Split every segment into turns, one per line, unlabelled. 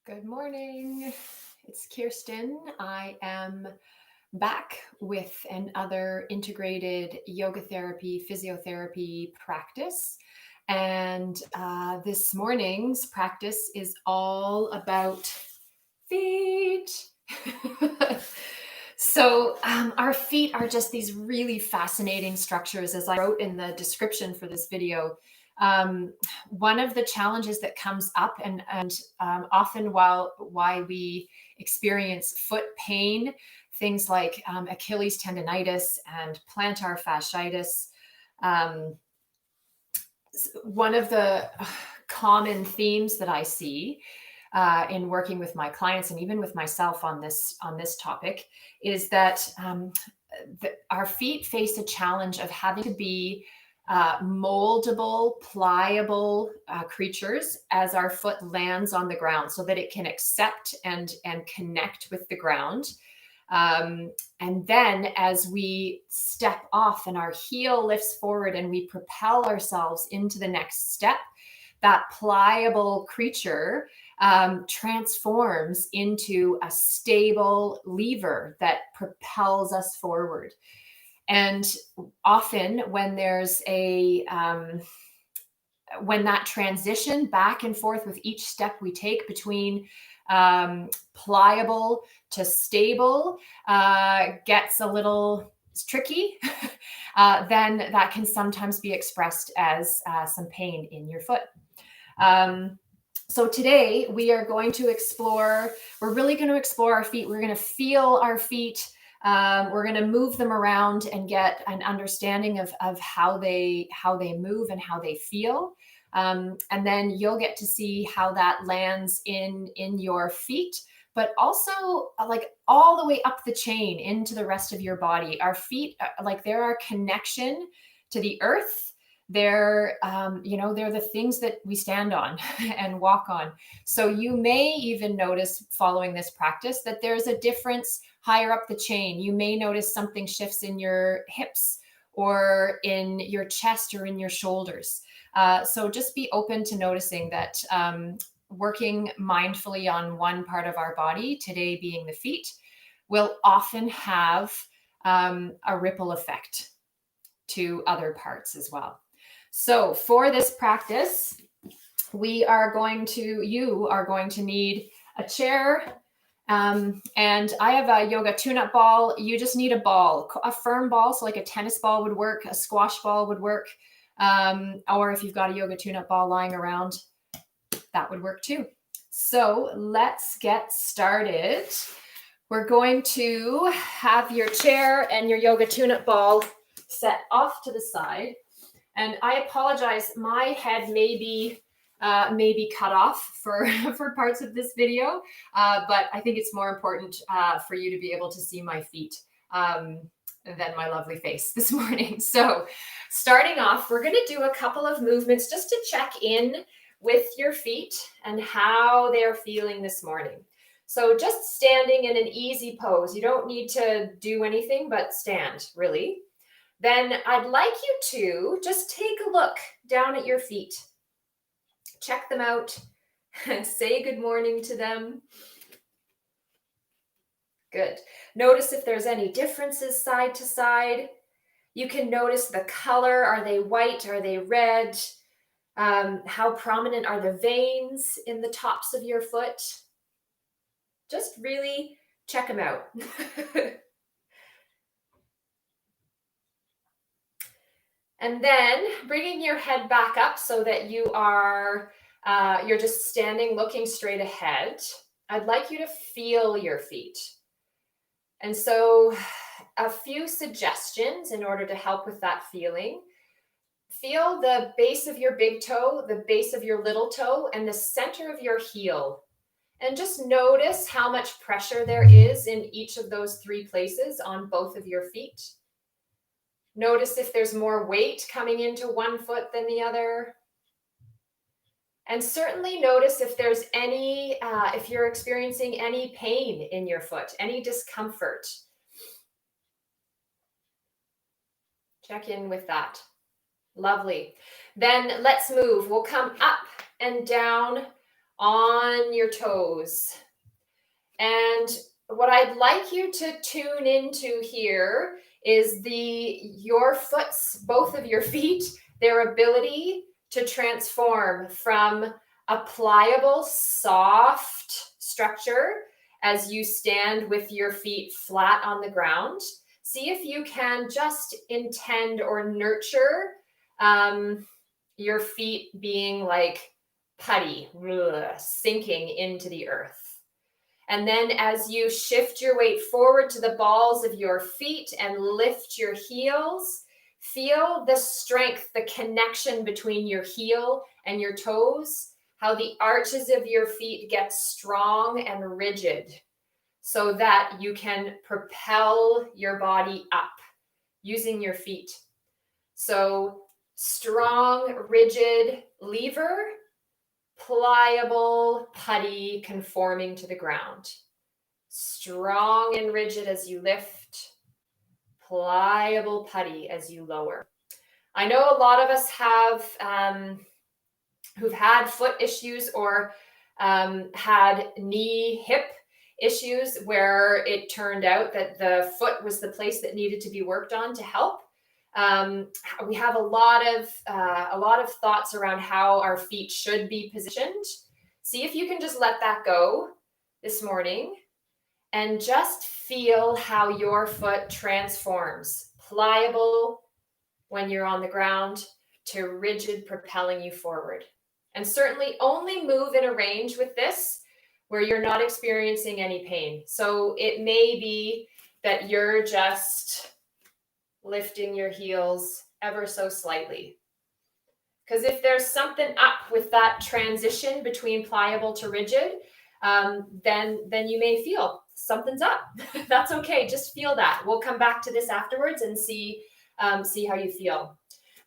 Good morning. It's Kirsten. I am back with another integrated yoga therapy, physiotherapy practice. And this morning's practice is all about feet. So our feet are just these really fascinating structures, as I wrote in the description for this video. One of the challenges that comes up and often why we experience foot pain, things like Achilles tendonitis and plantar fasciitis. One of the common themes that I see in working with my clients and even with myself on this topic is that our feet face a challenge of having to be moldable, pliable creatures as our foot lands on the ground, so that it can accept and connect with the ground. And then as we step off and our heel lifts forward and we propel ourselves into the next step, that pliable creature transforms into a stable lever that propels us forward. And often when there's when that transition back and forth with each step we take between pliable to stable gets a little tricky, then that can sometimes be expressed as some pain in your foot. So today we are going to explore, we're really going to explore our feet. We're going to feel our feet. We're going to move them around and get an understanding of how they move and how they feel. And then you'll get to see how that lands in your feet, but also like all the way up the chain into the rest of your body. Our feet, like they're our connection to the earth. They're, they're the things that we stand on and walk on. So you may even notice following this practice that there's a difference higher up the chain. You may notice something shifts in your hips or in your chest or in your shoulders. So just be open to noticing that working mindfully on one part of our body, today being the feet, will often have a ripple effect to other parts as well. So for this practice, you are going to need a chair. And I have a yoga tune-up ball. You just need a ball, a firm ball. So like a tennis ball would work, a squash ball would work. Or if you've got a yoga tune-up ball lying around, that would work too. So let's get started. We're going to have your chair and your yoga tune-up ball set off to the side. And I apologize, my head may be cut off for parts of this video, but I think it's more important for you to be able to see my feet than my lovely face this morning. So starting off, we're going to do a couple of movements just to check in with your feet and how they're feeling this morning. So just standing in an easy pose. You don't need to do anything but stand, really. Then I'd like you to just take a look down at your feet. Check them out. Say good morning to them. Good. Notice if there's any differences side to side. You can notice the color. Are they white? Are they red? How prominent are the veins in the tops of your foot? Just really check them out. And then bringing your head back up so that you're just standing looking straight ahead. I'd like you to feel your feet. And so a few suggestions in order to help with that feeling. Feel the base of your big toe, the base of your little toe, and the center of your heel. And just notice how much pressure there is in each of those three places on both of your feet. Notice if there's more weight coming into one foot than the other. And certainly notice if there's if you're experiencing any pain in your foot, any discomfort. Check in with that. Lovely. Then let's move. We'll come up and down on your toes. And what I'd like you to tune into here is your foot's, both of your feet, their ability to transform from a pliable, soft structure as you stand with your feet flat on the ground. See if you can just intend or nurture your feet being like putty, sinking into the earth. And then as you shift your weight forward to the balls of your feet and lift your heels, feel the strength, the connection between your heel and your toes, how the arches of your feet get strong and rigid so that you can propel your body up using your feet. So strong, rigid lever, pliable, putty, conforming to the ground. Strong and rigid as you lift, pliable, putty as you lower. I know a lot of us have who've had foot issues or had knee, hip issues where it turned out that the foot was the place that needed to be worked on to help. We have a lot of thoughts around how our feet should be positioned. See if you can just let that go this morning and just feel how your foot transforms. Pliable when you're on the ground to rigid, propelling you forward. And certainly only move in a range with this where you're not experiencing any pain. So it may be that you're just lifting your heels ever so slightly. Because if there's something up with that transition between pliable to rigid, then you may feel something's up. That's okay. Just feel that. We'll come back to this afterwards and see how you feel.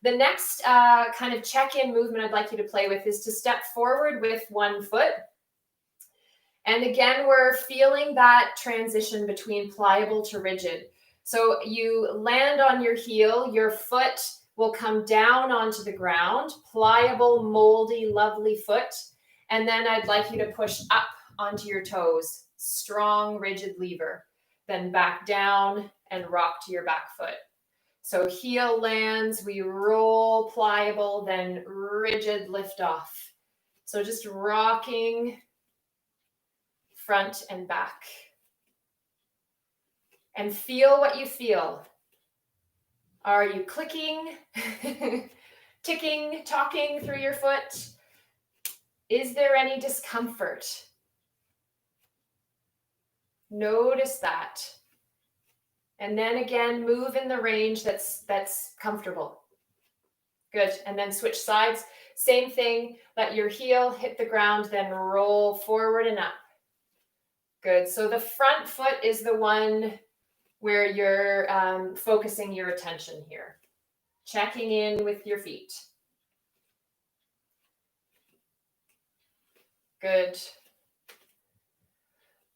The next kind of check-in movement I'd like you to play with is to step forward with one foot. And again, we're feeling that transition between pliable to rigid. So you land on your heel, your foot will come down onto the ground, pliable, moldy, lovely foot. And then I'd like you to push up onto your toes, strong, rigid lever. Then back down and rock to your back foot. So heel lands, we roll pliable, then rigid lift off. So just rocking front and back. And feel what you feel. Are you clicking, ticking, talking through your foot? Is there any discomfort? Notice that. And then again, move in the range that's comfortable. Good. And then switch sides. Same thing. Let your heel hit the ground, then roll forward and up. Good. So the front foot is the one where you're focusing your attention here. Checking in with your feet. Good.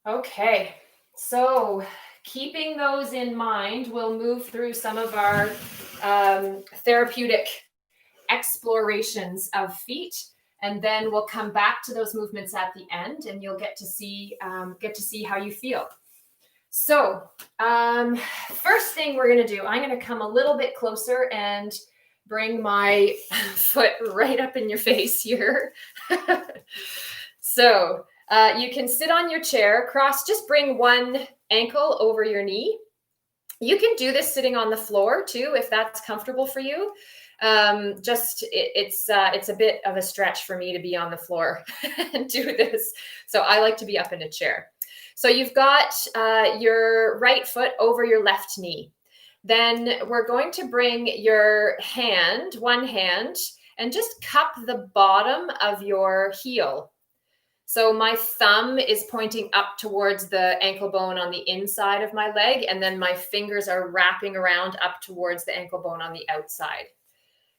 Okay. So keeping those in mind, we'll move through some of our therapeutic explorations of feet, and then we'll come back to those movements at the end, and you'll get to see how you feel. So first thing we're going to do, I'm going to come a little bit closer and bring my foot right up in your face here. So you can sit on your chair, just bring one ankle over your knee. You can do this sitting on the floor too, if that's comfortable for you. It's a bit of a stretch for me to be on the floor and do this. So I like to be up in a chair. So you've got your right foot over your left knee. Then we're going to bring your one hand, and just cup the bottom of your heel. So my thumb is pointing up towards the ankle bone on the inside of my leg, and then my fingers are wrapping around up towards the ankle bone on the outside.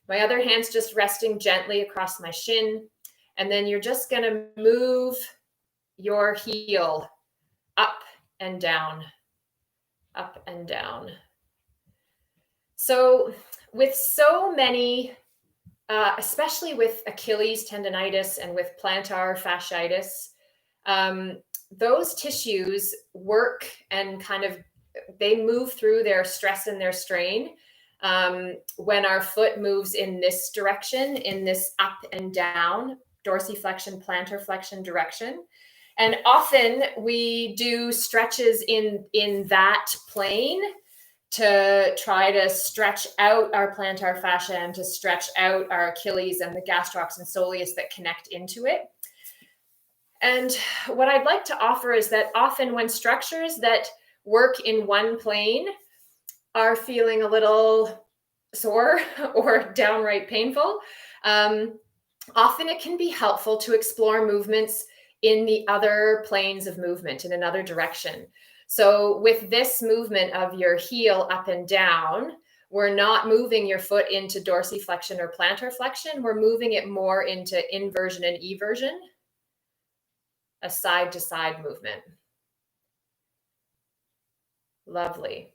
My other hand's just resting gently across my shin, and then you're just going to move your heel up and down, up and down. So with so many especially with Achilles tendonitis and with plantar fasciitis, those tissues work and kind of they move through their stress and their strain when our foot moves in this direction, in this up and down dorsiflexion, plantar flexion direction. And often we do stretches in that plane to try to stretch out our plantar fascia and to stretch out our Achilles and the gastrocs and soleus that connect into it. And what I'd like to offer is that often when structures that work in one plane are feeling a little sore or downright painful, often it can be helpful to explore movements in the other planes of movement in another direction. So with this movement of your heel up and down, we're not moving your foot into dorsiflexion or plantar flexion. We're moving it more into inversion and eversion, a side-to-side movement. Lovely.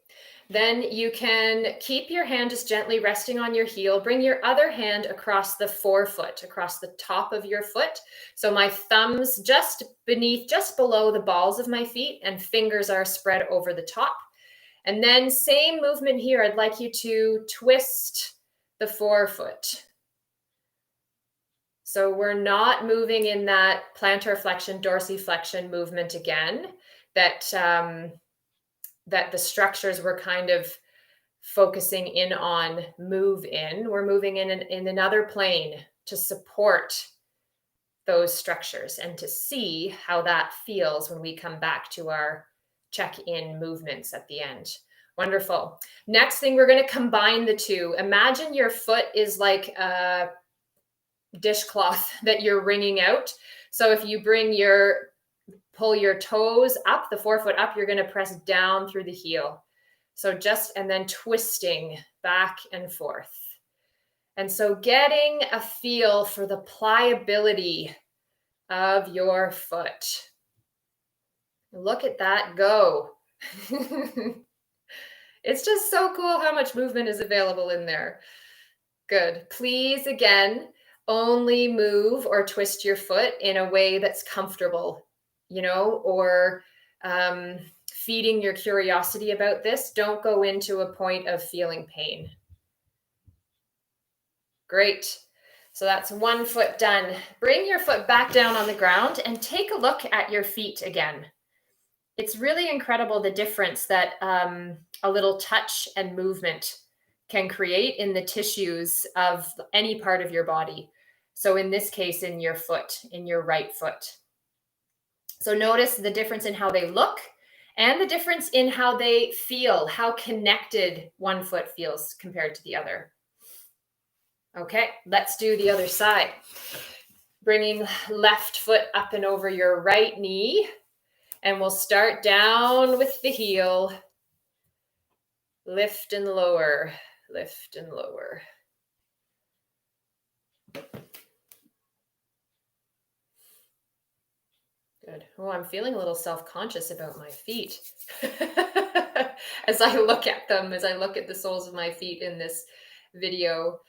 Then you can keep your hand just gently resting on your heel. Bring your other hand across the forefoot, across the top of your foot. So my thumbs just below the balls of my feet, and fingers are spread over the top. And then same movement here. I'd like you to twist the forefoot. So we're not moving in that plantar flexion, dorsiflexion movement again, that the structures we're kind of focusing in on move in. We're moving in another plane to support those structures and to see how that feels when we come back to our check-in movements at the end. Wonderful. Next thing, we're going to combine the two. Imagine your foot is like a dishcloth that you're wringing out. So if you pull your toes up, the forefoot up, you're going to press down through the heel. So and then twisting back and forth. And so getting a feel for the pliability of your foot. Look at that go. It's just so cool how much movement is available in there. Good. Please, again, only move or twist your foot in a way that's comfortable, or feeding your curiosity about this. Don't go into a point of feeling pain. Great. So that's one foot done. Bring your foot back down on the ground and take a look at your feet again. It's really incredible the difference that a little touch and movement can create in the tissues of any part of your body. So in this case, in your foot, in your right foot. So notice the difference in how they look and the difference in how they feel, how connected one foot feels compared to the other. Okay, let's do the other side. Bringing left foot up and over your right knee. And we'll start down with the heel. Lift and lower, lift and lower. Good. Oh, I'm feeling a little self-conscious about my feet as I look at them, as I look at the soles of my feet in this video.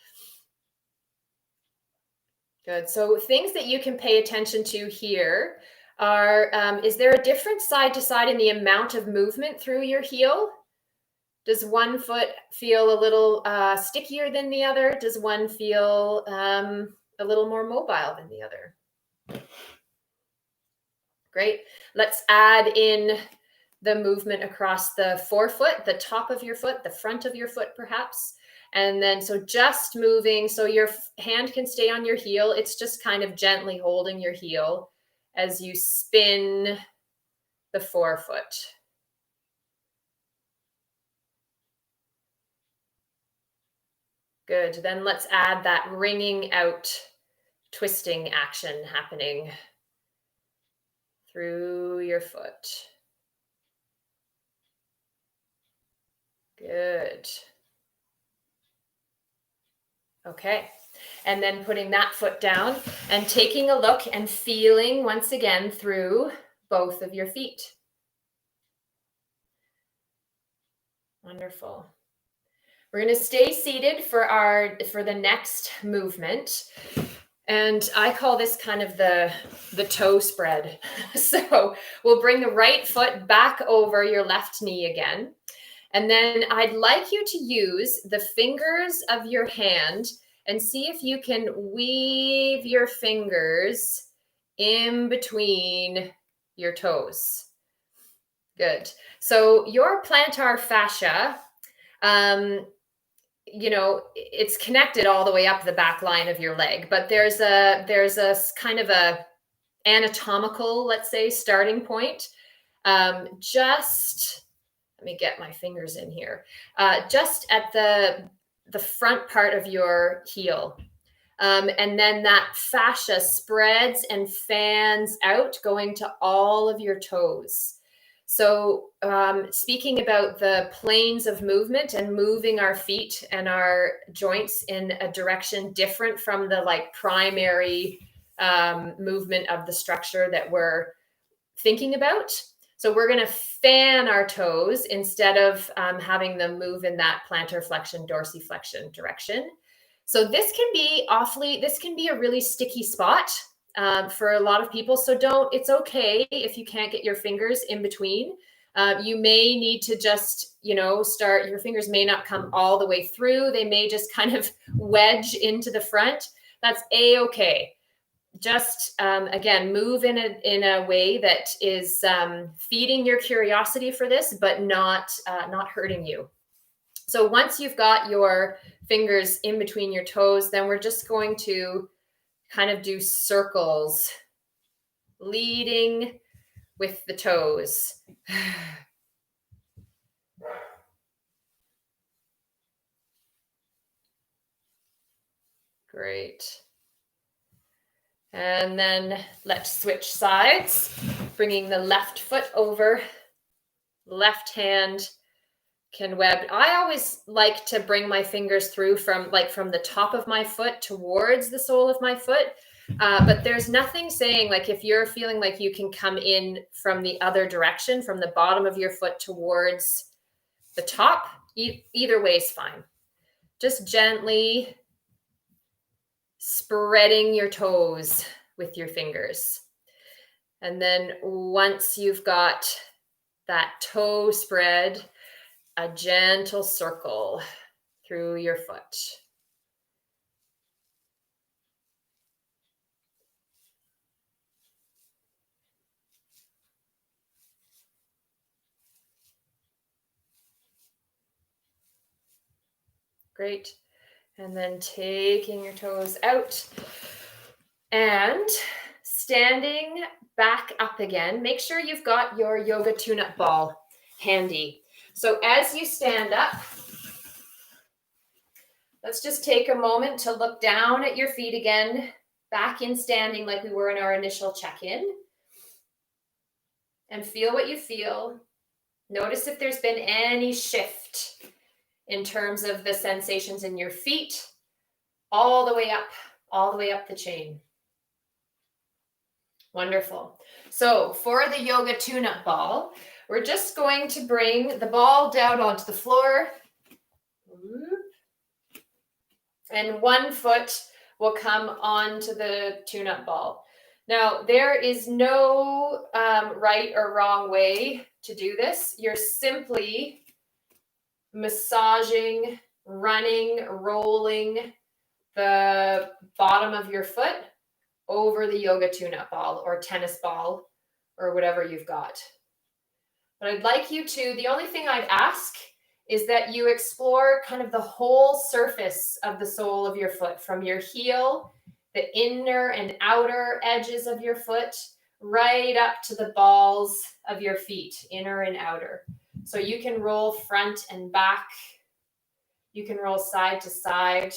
Good. So things that you can pay attention to here are, is there a difference side to side in the amount of movement through your heel? Does one foot feel a little stickier than the other? Does one feel a little more mobile than the other? Great. Let's add in the movement across the forefoot, the top of your foot, the front of your foot perhaps. And then so just moving, so your hand can stay on your heel. It's just kind of gently holding your heel as you spin the forefoot. Good. Then let's add that wringing out, twisting action happening through your foot. Good. Okay. And then putting that foot down and taking a look and feeling once again through both of your feet. Wonderful. We're going to stay seated for the next movement. And I call this kind of the toe spread. So we'll bring the right foot back over your left knee again. And then I'd like you to use the fingers of your hand and see if you can weave your fingers in between your toes. Good. So your plantar fascia, it's connected all the way up the back line of your leg, but there's a kind of a anatomical, let's say, starting point. Just let me get my fingers in here. Just at the front part of your heel. And then that fascia spreads and fans out, going to all of your toes. So speaking about the planes of movement and moving our feet and our joints in a direction different from the primary movement of the structure that we're thinking about. So we're going to fan our toes instead of having them move in that plantar flexion, dorsiflexion direction. So this can be a really sticky spot for a lot of people. So it's okay if you can't get your fingers in between. You may need to just, start, your fingers may not come all the way through. They may just kind of wedge into the front. That's a-okay. Just, again, move in a way that is feeding your curiosity for this, but not hurting you. So once you've got your fingers in between your toes, then we're just going to kind of do circles, leading with the toes. Great. And then let's switch sides, bringing the left foot over, left hand can web. I always like to bring my fingers through from the top of my foot towards the sole of my foot. But there's nothing saying, if you're feeling like you can come in from the other direction, from the bottom of your foot towards the top, either way is fine. Just gently spreading your toes with your fingers. And then once you've got that toe spread, a gentle circle through your foot. Great. And then taking your toes out and standing back up again. Make sure you've got your yoga tune-up ball handy. So as you stand up, let's just take a moment to look down at your feet again, back in standing like we were in our initial check-in. And feel what you feel. Notice if there's been any shift in terms of the sensations in your feet, all the way up the chain. Wonderful. So for the yoga tune-up ball, we're just going to bring the ball down onto the floor. And one foot will come onto the tune-up ball. Now, there is no right or wrong way to do this. You're simply massaging, running, rolling the bottom of your foot over the yoga tune-up ball or tennis ball or whatever you've got. But I'd like you to, the only thing I'd ask is that you explore kind of the whole surface of the sole of your foot, from your heel, the inner and outer edges of your foot, right up to the balls of your feet, inner and outer. So you can roll front and back. You can roll side to side.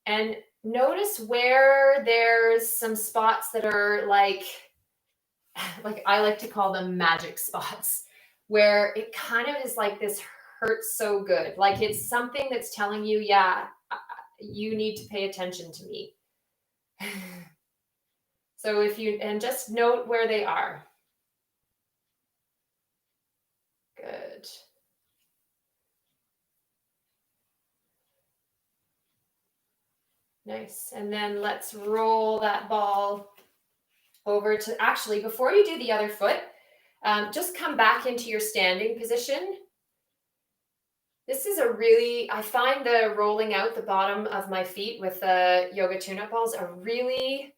And notice where there's some spots that are like I like to call them magic spots, where it kind of is like this hurts so good. Like it's something that's telling you, yeah, you need to pay attention to me. So and just note where they are. Good. Nice. And then let's roll that ball over to, actually, before you do the other foot, just come back into your standing position. This is a really, I find the rolling out the bottom of my feet with the yoga tune-up balls are really,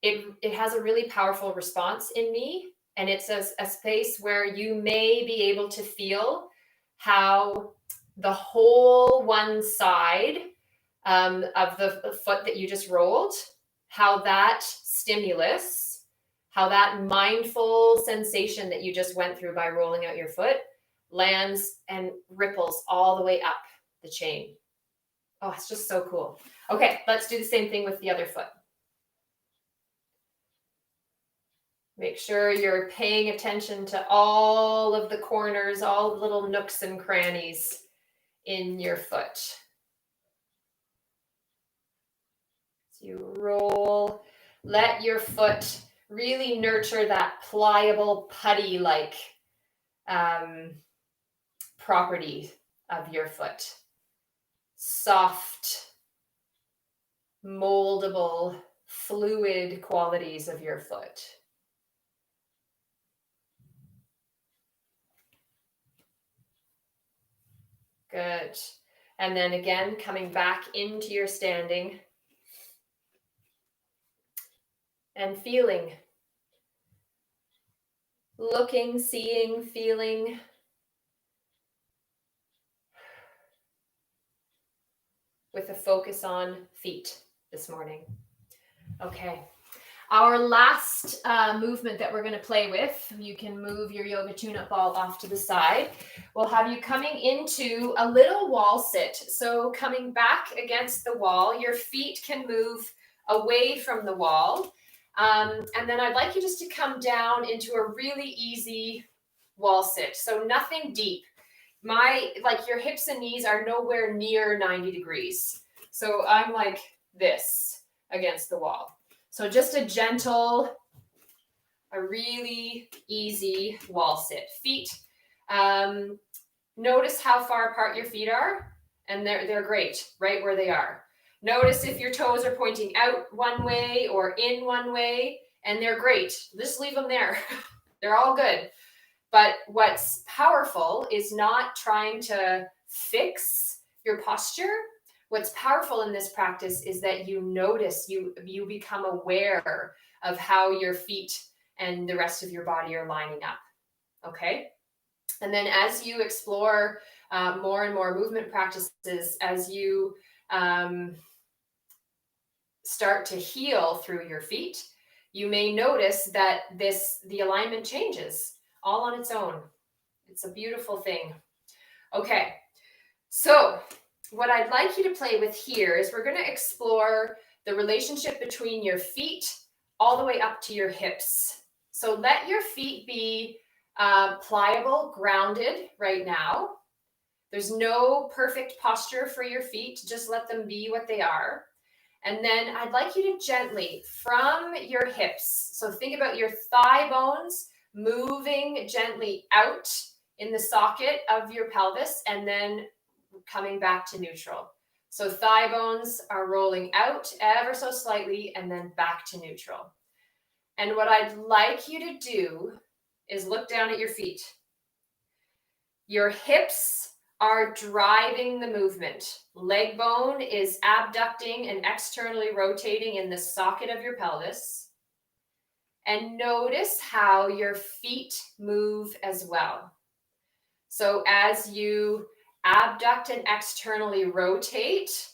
it has a really powerful response in me. And it's a space where you may be able to feel how the whole one side of the foot that you just rolled, how that stimulus, how that mindful sensation that you just went through by rolling out your foot lands and ripples all the way up the chain. Oh, it's just so cool. Okay, let's do the same thing with the other foot. Make sure you're paying attention to all of the corners, all the little nooks and crannies in your foot. So you roll, let your foot really nurture that pliable, putty-like property of your foot. Soft, moldable, fluid qualities of your foot. Good. And then again, coming back into your standing and feeling, looking, seeing, feeling. With a focus on feet this morning. Okay. Our last movement that we're going to play with, you can move your yoga tune-up ball off to the side. We'll have you coming into a little wall sit. So coming back against the wall, your feet can move away from the wall. And then I'd like you just to come down into a really easy wall sit. So nothing deep. Your hips and knees are nowhere near 90 degrees. So I'm like this against the wall. So just a gentle, a really easy wall sit. Feet, notice how far apart your feet are, and they're great, right where they are. Notice if your toes are pointing out one way or in one way, and they're great. Just leave them there. They're all good. But what's powerful is not trying to fix your posture. What's powerful in this practice is that you notice, you become aware of how your feet and the rest of your body are lining up. Okay? And then as you explore more and more movement practices, as you start to heal through your feet, you may notice that the alignment changes all on its own. It's a beautiful thing. Okay, so what I'd like you to play with here is we're going to explore the relationship between your feet all the way up to your hips. So let your feet be pliable, grounded right now. There's no perfect posture for your feet. Just let them be what they are. And then I'd like you to gently, from your hips, so think about your thigh bones moving gently out in the socket of your pelvis and then coming back to neutral. So thigh bones are rolling out ever so slightly and then back to neutral. And what I'd like you to do is look down at your feet. Your hips are driving the movement. Leg bone is abducting and externally rotating in the socket of your pelvis. And notice how your feet move as well. So as you abduct and externally rotate,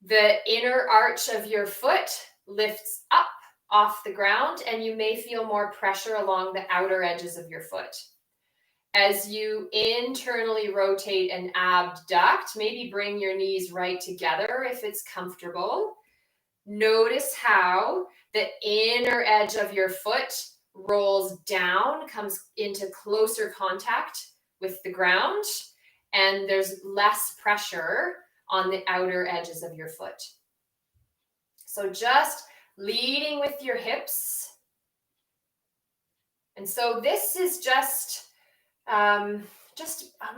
the inner arch of your foot lifts up off the ground, and you may feel more pressure along the outer edges of your foot. As you internally rotate and abduct, maybe bring your knees right together if it's comfortable. Notice how the inner edge of your foot rolls down, comes into closer contact with the ground, and there's less pressure on the outer edges of your foot. So just leading with your hips. And so this is just I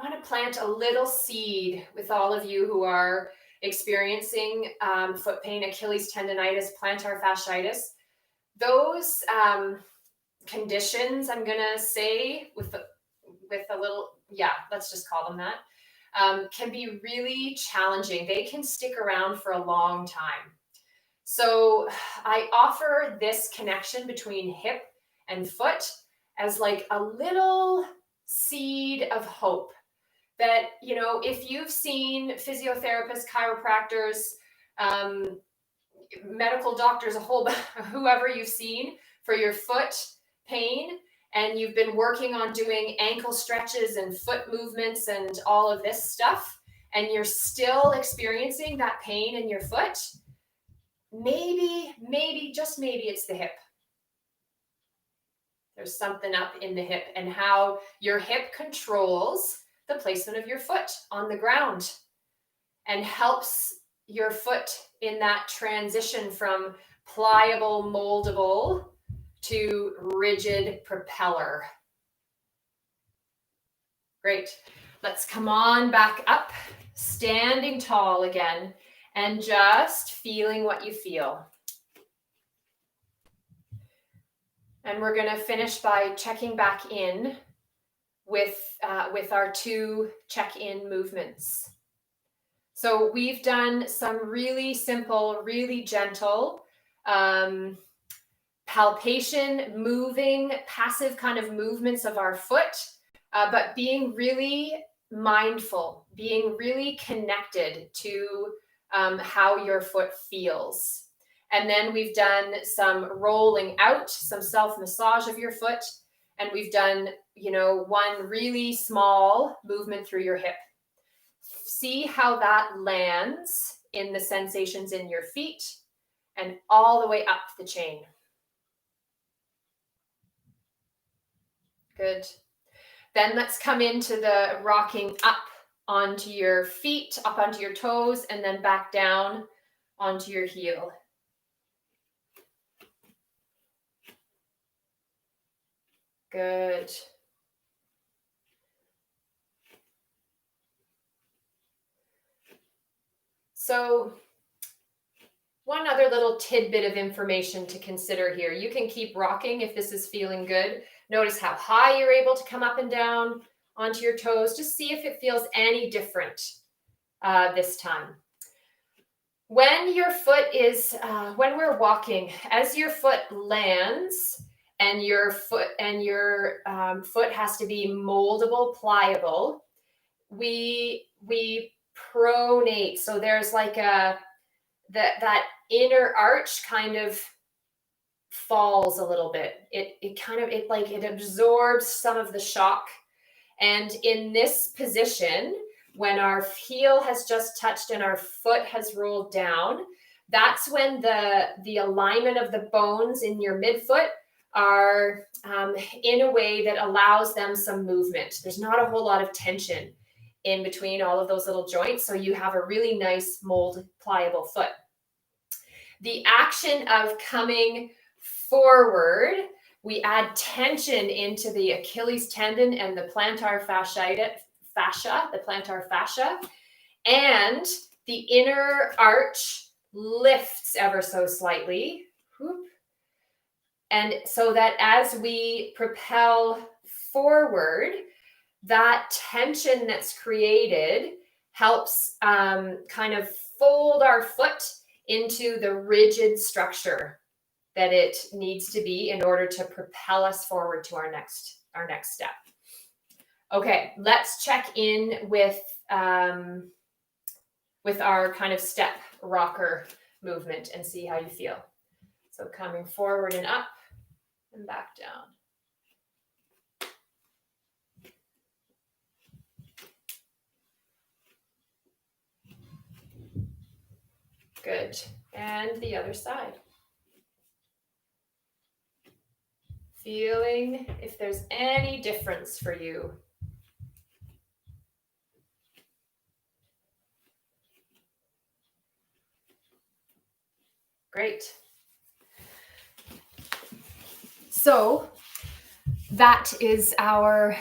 want to plant a little seed with all of you who are experiencing foot pain, Achilles tendonitis, plantar fasciitis, those conditions, I'm going to say with a little, yeah, let's just call them that, can be really challenging. They can stick around for a long time. So I offer this connection between hip and foot as like a little seed of hope that, you know, if you've seen physiotherapists, chiropractors, medical doctors, whoever you've seen for your foot pain, and you've been working on doing ankle stretches and foot movements and all of this stuff, and you're still experiencing that pain in your foot, maybe, just maybe it's the hip. There's something up in the hip and how your hip controls the placement of your foot on the ground and helps your foot in that transition from pliable, moldable to rigid propeller. Great. Let's come on back up, standing tall again, and just feeling what you feel. And we're going to finish by checking back in with our 2 check-in movements. So we've done some really simple, really gentle palpation, moving, passive kind of movements of our foot, but being really mindful, being really connected to how your foot feels. And then we've done some rolling out, some self-massage of your foot, and we've done, you know, one really small movement through your hip. See how that lands in the sensations in your feet and all the way up the chain. Good. Then let's come into the rocking up onto your feet, up onto your toes, and then back down onto your heel. Good. So one other little tidbit of information to consider here. You can keep rocking if this is feeling good. Notice how high you're able to come up and down onto your toes. Just see if it feels any different this time. When your foot is, when we're walking, as your foot lands and your foot has to be moldable, pliable, we pronate. So there's like that inner arch kind of falls a little bit. It absorbs some of the shock. And in this position, when our heel has just touched and our foot has rolled down, that's when the alignment of the bones in your midfoot are in a way that allows them some movement. There's not a whole lot of tension in between all of those little joints, so you have a really nice mold pliable foot. The action of coming forward, we add tension into the Achilles tendon and the plantar fascia, and the inner arch lifts ever so slightly. And so that as we propel forward, that tension that's created helps kind of fold our foot into the rigid structure that it needs to be in order to propel us forward to our next step. Okay, let's check in with our kind of step rocker movement and see how you feel. So coming forward and up and back down. Good. And the other side. Feeling if there's any difference for you. Great. So that is our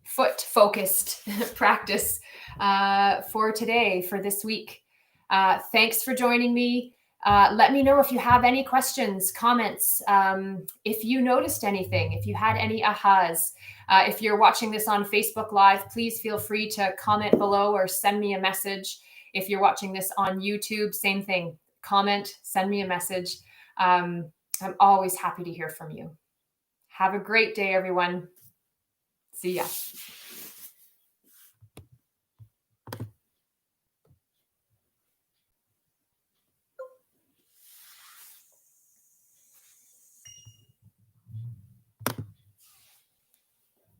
foot-focused practice for today, for this week. Thanks for joining me. Let me know if you have any questions, comments, if you noticed anything, if you had any ahas. If you're watching this on Facebook Live, please feel free to comment below or send me a message. If you're watching this on YouTube, same thing. Comment, send me a message. I'm always happy to hear from you. Have a great day, everyone. See ya.